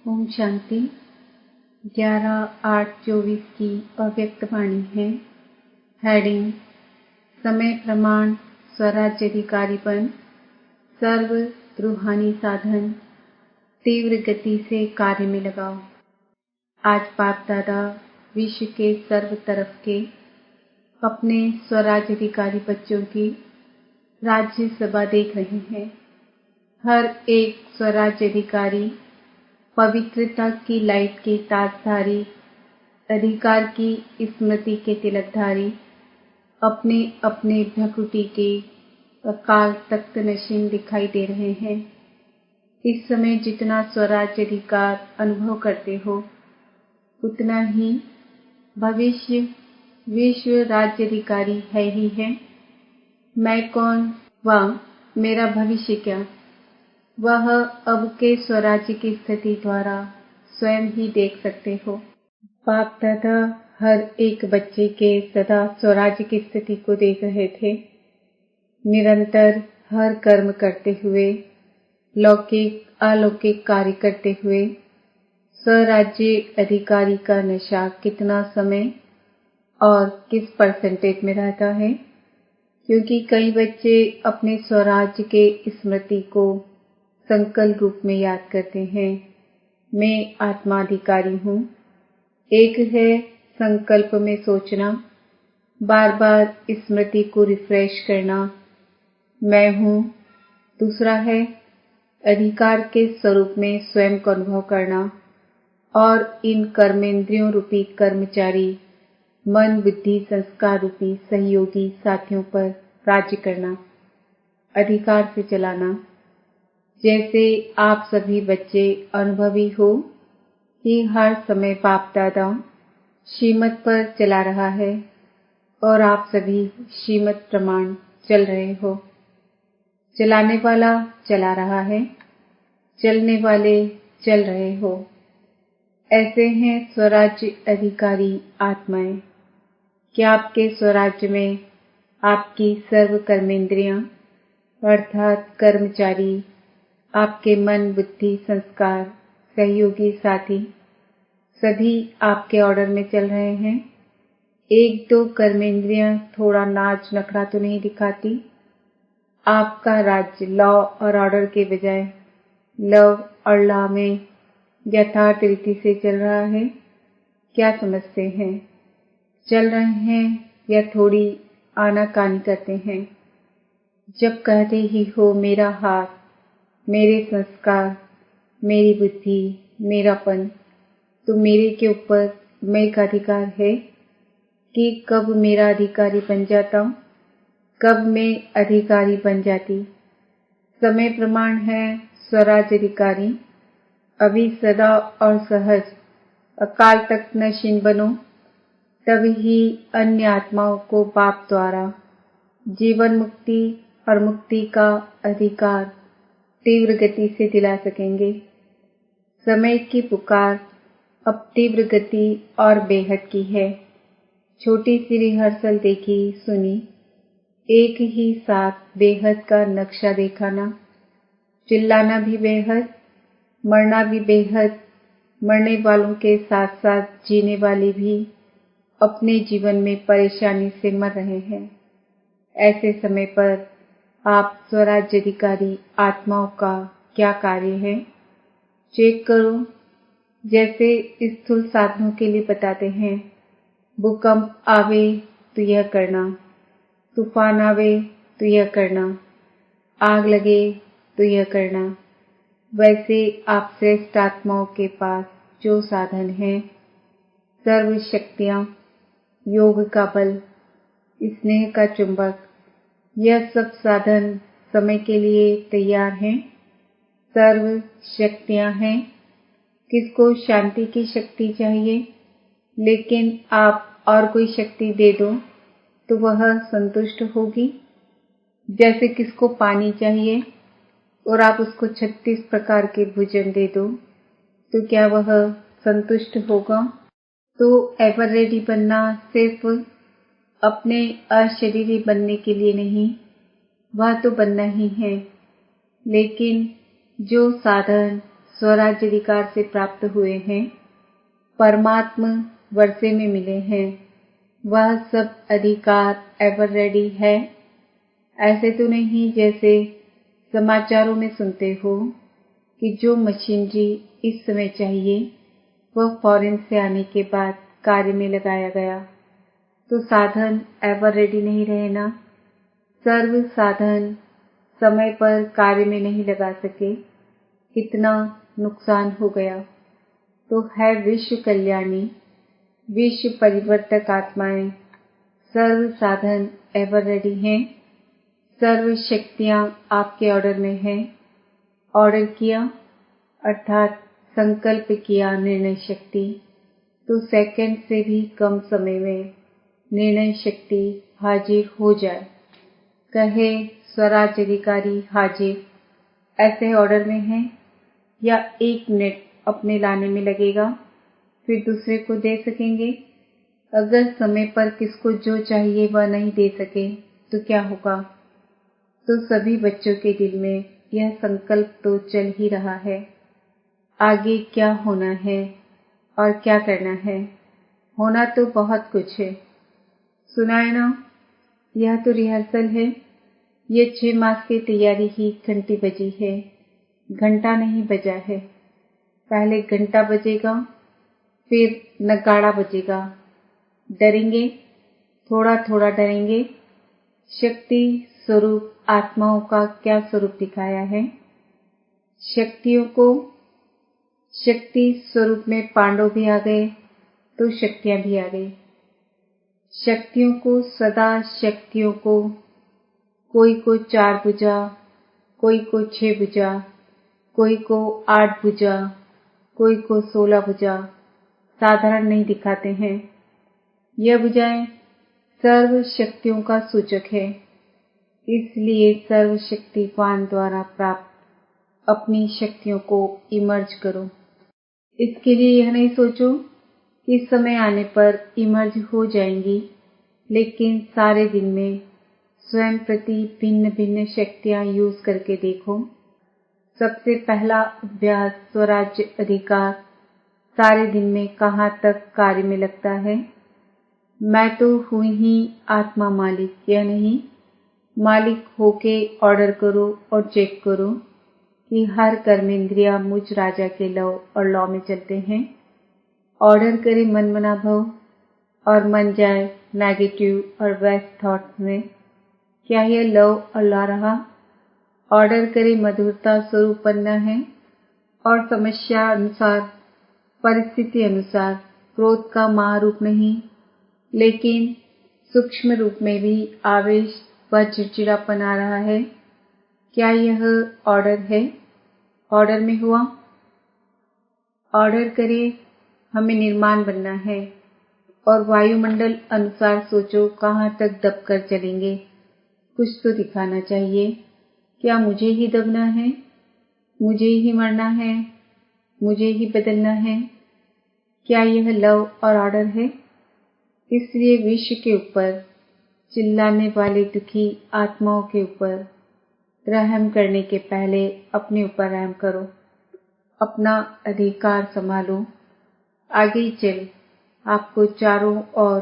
ओम शांति। 11/8/24 की अव्यक्त वाणी है। हेडिंग: समय प्रमाण स्वराज्याधिकारीपन, सर्व रूहानी साधन, तीव्र गति से कार्य में लगाओ। आज बाप दादा विश्व के सर्व तरफ के अपने स्वराज्याधिकारी बच्चों की राज्य सभा देख रहे हैं। हर एक स्वराज्याधिकारी पवित्रता की लाइट के ताजधारी, अधिकार की स्मृति के तिलकधारी, अपने अपने भ्रकुटी के अकाल तख्त नशीन दिखाई दे रहे हैं। इस समय जितना स्वराज्य अधिकार अनुभव करते हो, उतना ही भविष्य विश्व राज्य अधिकारी है ही है। मैं कौन व मेरा भविष्य क्या, वह अब के स्वराज्य की स्थिति द्वारा स्वयं ही देख सकते हो। बाप दादा हर एक बच्चे के सदा स्वराज्य की स्थिति को देख रहे थे। निरंतर हर कर्म करते हुए, लौकिक अलौकिक कार्य करते हुए स्वराज्य अधिकारी का नशा कितना समय और किस परसेंटेज में रहता है, क्योंकि कई बच्चे अपने स्वराज्य के स्मृति को संकल्प रूप में याद करते हैं। मैं आत्माधिकारी हूँ। एक है संकल्प में सोचना, बार बार स्मृति को रिफ्रेश करना, मैं हूँ। दूसरा है अधिकार के स्वरूप में स्वयं को अनुभव करना और इन कर्मेंद्रियों रूपी कर्मचारी मन बुद्धि संस्कार रूपी सहयोगी साथियों पर राज्य करना, अधिकार से चलाना। जैसे आप सभी बच्चे अनुभवी हो कि हर समय बाप दादा श्रीमत पर चला रहा है और आप सभी श्रीमत प्रमाण चल रहे हो। चलाने वाला चला रहा है, चलने वाले चल रहे हो। ऐसे हैं स्वराज्य अधिकारी आत्माएं। क्या आपके स्वराज्य में आपकी सर्व कर्मेंद्रियां अर्थात कर्मचारी, आपके मन बुद्धि संस्कार सहयोगी साथी सभी आपके ऑर्डर में चल रहे हैं? एक दो कर्मेंद्रियां थोड़ा नाच नखरा तो नहीं दिखाती? आपका राज्य लॉ और ऑर्डर के बजाय लव और लॉ में यथार्थ रीति से चल रहा है? क्या समझते हैं? चल रहे हैं या थोड़ी आनाकानी करते हैं? जब कहते ही हो मेरा हाथ, मेरे संस्कार, मेरी बुद्धि, मेरापन, तो मेरे के ऊपर मैं का अधिकार है कि कब मेरा अधिकारी बन जाता हूँ, कब मैं अधिकारी बन जाती। समय प्रमाण है स्वराज्य अधिकारी। अभी सदा और सहज अकाल तख्त नशीन बनो, तब ही अन्य आत्माओं को बाप द्वारा जीवन मुक्ति और मुक्ति का अधिकार तीव्र गति से दिला सकेंगे। समय की पुकार अब तीव्र गति और बेहद की है। छोटी सी रिहर्सल देखी सुनी, एक ही साथ बेहद का नक्शा देखा ना। चिल्लाना भी बेहद, मरना भी बेहद, मरने वालों के साथ साथ जीने वाले भी अपने जीवन में परेशानी से मर रहे हैं। ऐसे समय पर आप स्वराज्य अधिकारी आत्माओं का क्या कार्य है, चेक करो। जैसे स्थूल साधनों के लिए बताते हैं, भूकंप आवे तो यह करना, तूफान आवे तो यह करना, आग लगे तो यह करना। वैसे आप श्रेष्ठ आत्माओं के पास जो साधन है, सर्व शक्तियां, योग का बल, स्नेह का चुंबक, यह सब साधन समय के लिए तैयार हैं। सर्व शक्तियां हैं। किसको शांति की शक्ति चाहिए, लेकिन आप और कोई शक्ति दे दो तो वह संतुष्ट होगी। जैसे किसको पानी चाहिए और आप उसको 36 प्रकार के भोजन दे दो, तो क्या वह संतुष्ट होगा? तो एवर रेडी बनना सिर्फ अपने अशरीरी बनने के लिए नहीं, वह तो बनना ही है, लेकिन जो साधन स्वराज्य अधिकार से प्राप्त हुए हैं, परमात्म वर्षे में मिले हैं, वह सब अधिकार एवर रेडी है। ऐसे तो नहीं जैसे समाचारों में सुनते हो कि जो मशीनरी इस समय चाहिए वह फॉरेन से आने के बाद कार्य में लगाया गया, तो साधन एवर रेडी नहीं रहे ना। सर्व साधन समय पर कार्य में नहीं लगा सके, इतना नुकसान हो गया। तो है विश्व कल्याणी, विश्व परिवर्तक आत्माएं, सर्व साधन एवर रेडी हैं, सर्व शक्तियां आपके ऑर्डर में हैं। ऑर्डर किया अर्थात संकल्प किया, निर्णय शक्ति, तो सेकंड से भी कम समय में निर्णय शक्ति हाजिर हो जाए। कहे स्वराज्य अधिकारी हाजिर, ऐसे ऑर्डर में है, या 1 मिनट अपने लाने में लगेगा फिर दूसरे को दे सकेंगे। अगर समय पर किसको जो चाहिए वह नहीं दे सके तो क्या होगा। तो सभी बच्चों के दिल में यह संकल्प तो चल ही रहा है, आगे क्या होना है और क्या करना है। होना तो बहुत कुछ है, सुनाए ना। यह तो रिहर्सल है, ये 6 मास की तैयारी ही घंटी बजी है, घंटा नहीं बजा है। पहले घंटा बजेगा, फिर नगाड़ा बजेगा। डरेंगे, थोड़ा थोड़ा डरेंगे। शक्ति स्वरूप आत्माओं का क्या स्वरूप दिखाया है। शक्तियों को शक्ति स्वरूप में पांडव भी आ गए तो शक्तियां भी आ गई। शक्तियों को सदा शक्तियों को, कोई को 4 भुजा, कोई को 6 भुजा, कोई को 8 भुजा, कोई को 16 भुजा साधारण नहीं दिखाते हैं। यह भुजाएं सर्व शक्तियों का सूचक है। इसलिए सर्वशक्तिवान द्वारा प्राप्त अपनी शक्तियों को इमर्ज करो। इसके लिए यह नहीं सोचो कि समय आने पर इमर्ज हो जाएंगी, लेकिन सारे दिन में स्वयं प्रति भिन्न भिन्न शक्तियां यूज करके देखो। सबसे पहला अभ्यास स्वराज्य अधिकार सारे दिन में कहाँ तक कार्य में लगता है। मैं तो हुई ही आत्मा मालिक, यह नहीं मालिक होके ऑर्डर करो और चेक करो कि हर कर्मेंद्रिया मुझ राजा के लव और लॉ में चलते हैं। ऑर्डर करे मन मना भव और मन जाए नेगेटिव और वेस्ट थॉट्स में, क्या यह लव और लॉ रहा। ऑर्डर करे मधुरता स्वरूप बनना है और समस्या अनुसार, परिस्थिति अनुसार क्रोध का महारूप नहीं, लेकिन सूक्ष्म रूप में भी आवेश व चिड़चिड़ापन आ रहा है। क्या यह ऑर्डर है। ऑर्डर में हुआ। ऑर्डर करे हमें निर्माण बनना है और वायुमंडल अनुसार सोचो कहाँ तक दबकर चलेंगे। कुछ तो दिखाना चाहिए। क्या मुझे ही दबना है, मुझे ही मरना है, मुझे ही बदलना है। क्या यह लव और ऑर्डर है। इसलिए विश्व के ऊपर चिल्लाने वाले दुखी आत्माओं के ऊपर रहम करने के पहले अपने ऊपर रहम करो, अपना अधिकार संभालो। आगे चल आपको चारों ओर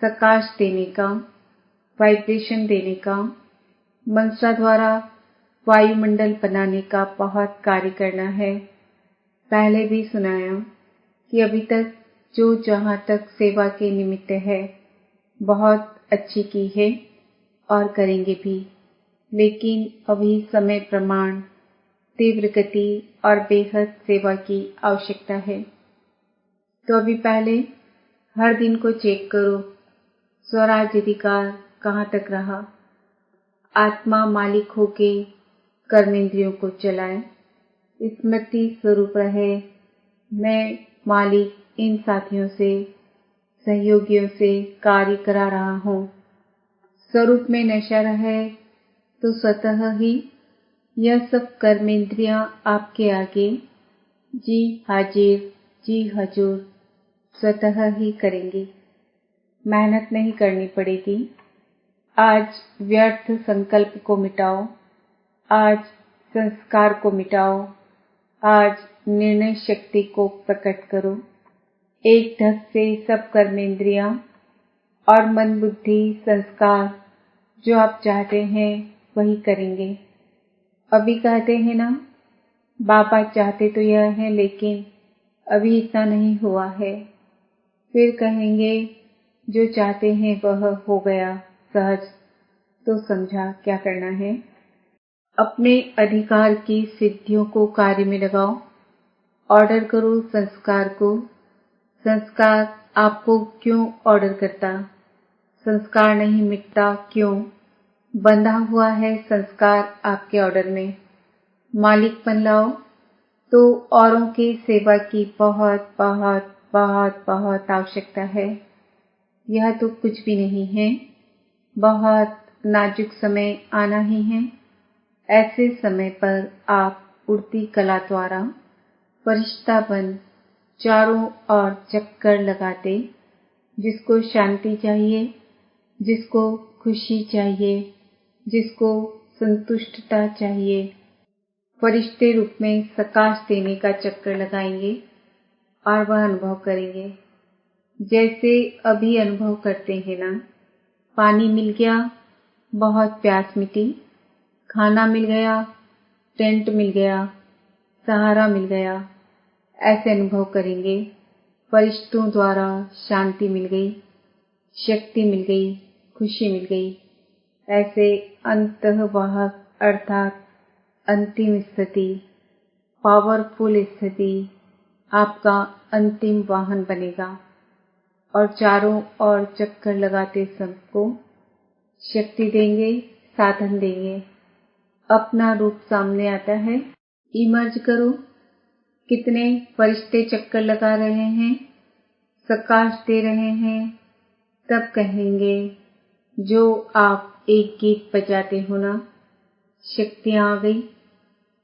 प्रकाश देने का, वाइब्रेशन देने का, मंत्रा द्वारा वायुमंडल बनाने का बहुत कार्य करना है। पहले भी सुनाया कि अभी तक जो जहाँ तक सेवा के निमित्त है बहुत अच्छी की है और करेंगे भी, लेकिन अभी समय प्रमाण, तीव्र गति और बेहद सेवा की आवश्यकता है। तो अभी पहले हर दिन को चेक करो, स्वराज्य अधिकार कहाँ तक रहा। आत्मा मालिक होके कर्मेंद्रियों को चलाए, स्मृति स्वरूप रहे मैं मालिक इन साथियों से, सहयोगियों से कार्य करा रहा हूँ। स्वरूप में नशा रहे तो स्वतः ही यह सब कर्मेंद्रियां आपके आगे जी हाजिर जी हजूर स्वतः ही करेंगी। मेहनत नहीं करनी पड़ेगी। आज व्यर्थ संकल्प को मिटाओ, आज संस्कार को मिटाओ, आज निर्णय शक्ति को प्रकट करो। एक ढंग से सब कर्मेंद्रियां और मन बुद्धि संस्कार जो आप चाहते हैं वही करेंगे। अभी कहते हैं ना, बाबा चाहते तो यह है लेकिन अभी इतना नहीं हुआ है। फिर कहेंगे जो चाहते हैं वह हो गया सहज, तो समझा क्या करना है। अपने अधिकार की सिद्धियों को कार्य में लगाओ। ऑर्डर करो संस्कार को। संस्कार आपको क्यों ऑर्डर करता? संस्कार नहीं मिटता क्यों? बंधा हुआ है संस्कार आपके ऑर्डर में। मालिकपन लाओ तो औरों की सेवा की बहुत बहुत बहुत बहुत आवश्यकता है। यह तो कुछ भी नहीं है। बहुत नाजुक समय आना ही है। ऐसे समय पर आप उड़ती कला द्वारा फरिश्ता बन चारों ओर चक्कर लगाते, जिसको शांति चाहिए, जिसको खुशी चाहिए, जिसको संतुष्टता चाहिए, फरिश्ते रूप में प्रकाश देने का चक्कर लगाएंगे और वह अनुभव करेंगे। जैसे अभी अनुभव करते हैं ना, पानी मिल गया, बहुत प्यास मिटी, खाना मिल गया, टेंट मिल गया, सहारा मिल गया, ऐसे अनुभव करेंगे। फरिश्तों द्वारा शांति मिल गई, शक्ति मिल गई, खुशी मिल गई। ऐसे अंतर्वाहक अर्थात अंतिम स्थिति, पावरफुल स्थिति आपका अंतिम वाहन बनेगा और चारों ओर चक्कर लगाते सबको शक्ति देंगे, साधन देंगे। अपना रूप सामने आता है, इमर्ज करो। कितने फरिश्ते चक्कर लगा रहे हैं, प्रकाश दे रहे हैं। तब कहेंगे जो आप एक गीत बजाते हो ना, शक्तियां आ गई।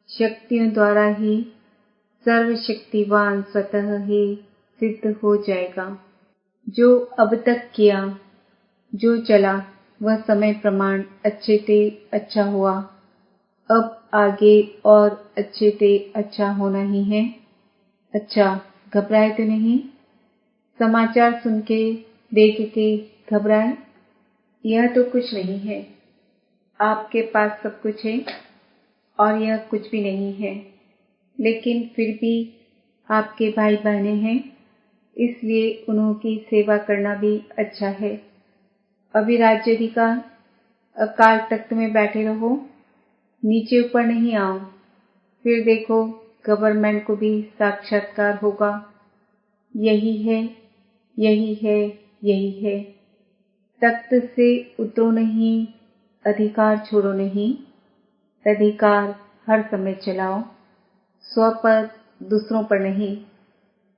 शक्तियों द्वारा ही सर्वशक्तिवान स्वतः ही सिद्ध हो जाएगा। जो अब तक किया, जो चला, वह समय प्रमाण अच्छे से अच्छा हुआ। अब आगे और अच्छे से अच्छा होना ही है। अच्छा, घबराए तो नहीं? समाचार सुन के, देख के घबराए? यह तो कुछ नहीं है। आपके पास सब कुछ है और यह कुछ भी नहीं है, लेकिन फिर भी आपके भाई बहनें हैं, इसलिए उनकी सेवा करना भी अच्छा है। अभी राज्याधिकार अकाल तख्त में बैठे रहो, नीचे ऊपर नहीं आओ। फिर देखो गवर्नमेंट को भी साक्षात्कार होगा। यही है, यही है, यही है। तख्त से उतरो नहीं, अधिकार छोड़ो नहीं। अधिकार हर समय चलाओ, स्व पर, दूसरों पर नहीं,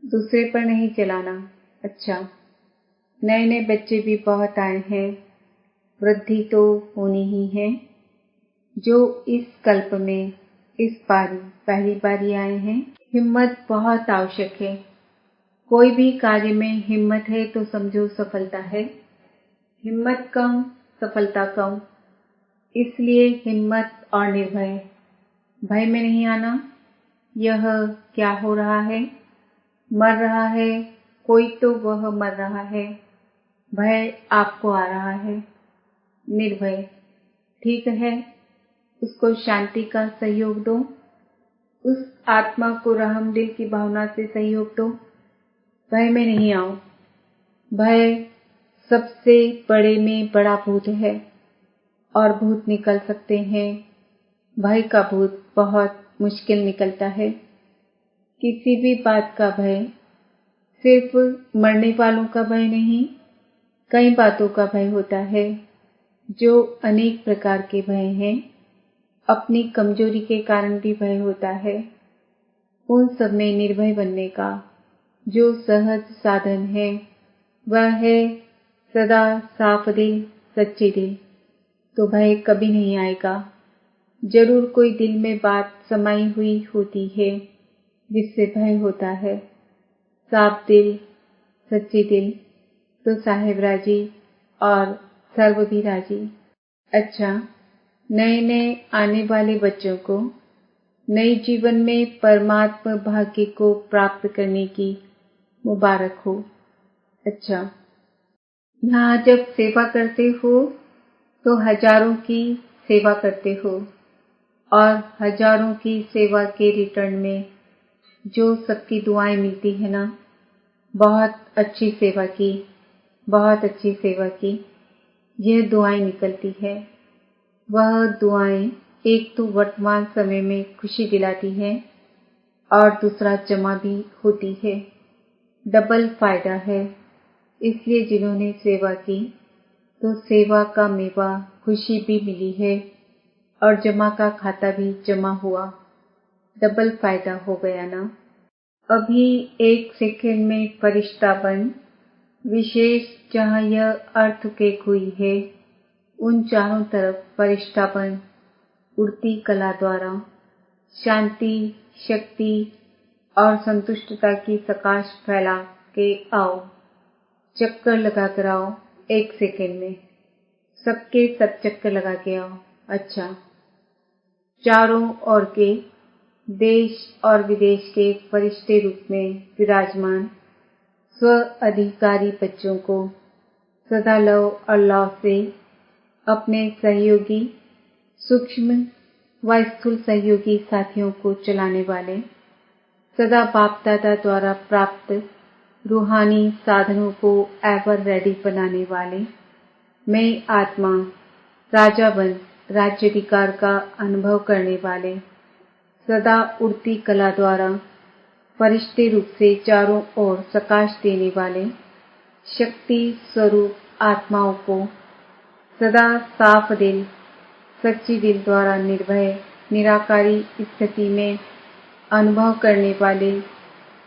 दूसरे पर नहीं चलाना। अच्छा, नए नए बच्चे भी बहुत आए हैं, वृद्धि तो होनी ही है। जो इस कल्प में इस बारी पहली बारी आए हैं, हिम्मत बहुत आवश्यक है। कोई भी कार्य में हिम्मत है तो समझो सफलता है। हिम्मत कम, सफलता कम। इसलिए हिम्मत और निर्भय, भय में नहीं आना। यह क्या हो रहा है? मर रहा है कोई तो वह मर रहा है, भय आपको आ रहा है। निर्भय, ठीक है, उसको शांति का सहयोग दो। उस आत्मा को रहम दिल की भावना से सहयोग दो। भय में नहीं आओ। भय सबसे बड़े में बड़ा भूत है और भूत निकल सकते हैं। भय का भूत बहुत मुश्किल निकलता है। किसी भी बात का भय, सिर्फ मरने वालों का भय नहीं, कई बातों का भय होता है। जो अनेक प्रकार के भय हैं, अपनी कमजोरी के कारण भी भय होता है। उन सब में निर्भय बनने का जो सहज साधन है वह है सदा साफ दिल, सच्चे दिल। तो भय कभी नहीं आएगा। जरूर कोई दिल में बात समाई हुई होती है जिससे भय होता है। साफ दिल, सच्चे दिल, तो साहेब राजी और सर्व भी राजी। अच्छा, नए नए आने वाले बच्चों को नए जीवन में परमात्मा भाग्य को प्राप्त करने की मुबारक हो। अच्छा, यहाँ जब सेवा करते हो तो हजारों की सेवा करते हो और हजारों की सेवा के रिटर्न में जो सबकी दुआएं मिलती है ना, बहुत अच्छी सेवा की, बहुत अच्छी सेवा की, यह दुआएं निकलती है। वह दुआएं एक तो वर्तमान समय में खुशी दिलाती है और दूसरा जमा भी होती है। डबल फायदा है। इसलिए जिन्होंने सेवा की तो सेवा का मेवा खुशी भी मिली है और जमा का खाता भी जमा हुआ। डबल फायदा हो गया ना। अभी एक सेकंड में फरिश्ता बन, विशेष जहाँ यह अर्थ के हुई है, उन चारों तरफ फरिश्ता बन उड़ती कला द्वारा शांति, शक्ति और संतुष्टता की प्रकाश फैला के आओ। चक्कर लगा कर आओ एक सेकंड में, सबके सब चक्कर लगा के आओ। अच्छा, चारों ओर के देश और विदेश के फरिश्ते रूप में विराजमान स्व अधिकारी बच्चों को सदा लव और लव से अपने सहयोगी, सूक्ष्म व स्थूल सहयोगी साथियों को चलाने वाले, सदा बाप दादा द्वारा प्राप्त रूहानी साधनों को एवर रेडी बनाने वाले, मैं आत्मा राजा बन राज्याधिकार का अनुभव करने वाले, सदा उड़ती कला द्वारा फरिश्ते रूप से चारों ओर प्रकाश देने वाले शक्ति स्वरूप आत्माओं को सदा साफ दिल, सच्ची दिल द्वारा निर्भय निराकारी स्थिति में अनुभव करने वाले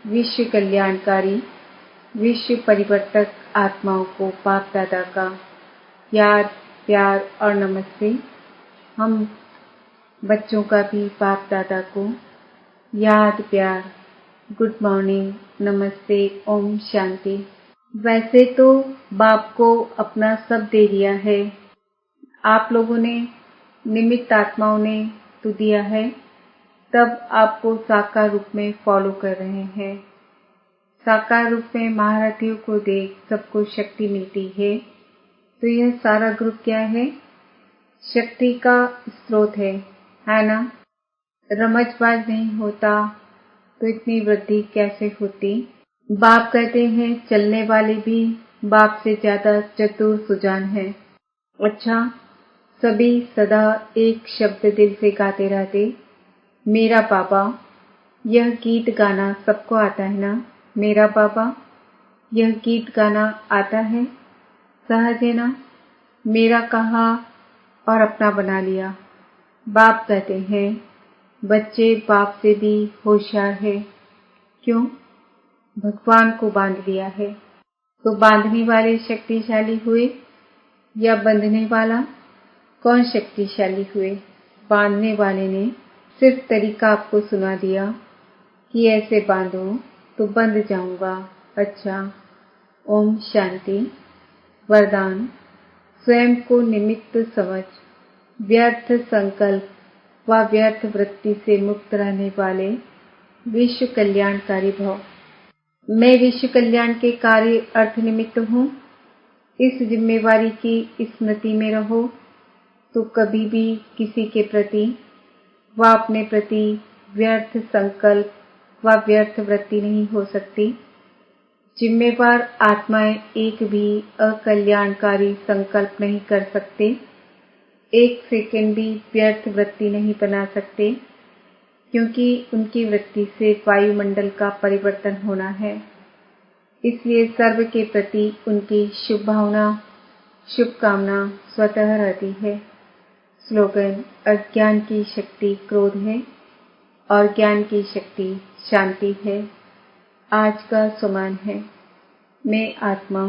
विश्व कल्याणकारी, विश्व परिवर्तक आत्माओं को बाप दादा का याद, प्यार और नमस्ते। हम बच्चों का भी बाप दादा को याद, प्यार, गुड मॉर्निंग, नमस्ते, ओम शांति। वैसे तो बाप को अपना सब दे दिया है, आप लोगों ने, निमित्त आत्माओं ने तो दिया है, तब आपको साकार रूप में फॉलो कर रहे हैं। साकार रूप में महारथियों को देख सबको शक्ति मिलती है, तो यह सारा ग्रुप क्या है? शक्ति का स्रोत है ना? रमजबाज नहीं होता तो इतनी वृद्धि कैसे होती? बाप कहते हैं चलने वाले भी बाप से ज्यादा चतुर सुजान है। अच्छा, सभी सदा एक शब्द दिल से गाते रहते, मेरा बाबा। यह गीत गाना सबको आता है ना? मेरा बाबा, यह गीत गाना आता है, सहज है ना? मेरा कहा और अपना बना लिया। बाप कहते हैं बच्चे बाप से भी होशियार है। क्यों? भगवान को बांध लिया है। तो बांधने वाले शक्तिशाली हुए या बंधने वाला? कौन शक्तिशाली हुए? बांधने वाले ने सिर्फ तरीका आपको सुना दिया कि ऐसे बांधो तो बंध जाऊंगा। अच्छा, ओम शांति। वरदान, स्वयं को निमित्त समझ व्यर्थ संकल्प व व्यर्थ वृत्ति से मुक्त रहने वाले विश्व कल्याणकारी भव। मैं विश्व कल्याण के कार्य अर्थ निमित्त हूँ। इस जिम्मेवारी की स्मृति में रहो तो कभी भी किसी के प्रति व अपने प्रति व्यर्थ संकल्प व व्यर्थ वृत्ति नहीं हो सकती। जिम्मेवार आत्माएं एक भी अकल्याणकारी संकल्प नहीं कर सकते, एक सेकंड भी व्यर्थ वृत्ति नहीं बना सकते, क्योंकि उनकी वृत्ति से वायुमंडल का परिवर्तन होना है। इसलिए सर्व के प्रति उनकी शुभ भावना, शुभकामना स्वतः रहती है। स्लोगन, अज्ञान की शक्ति क्रोध है और ज्ञान की शक्ति शांति है। आज का सुमन है, मैं आत्मा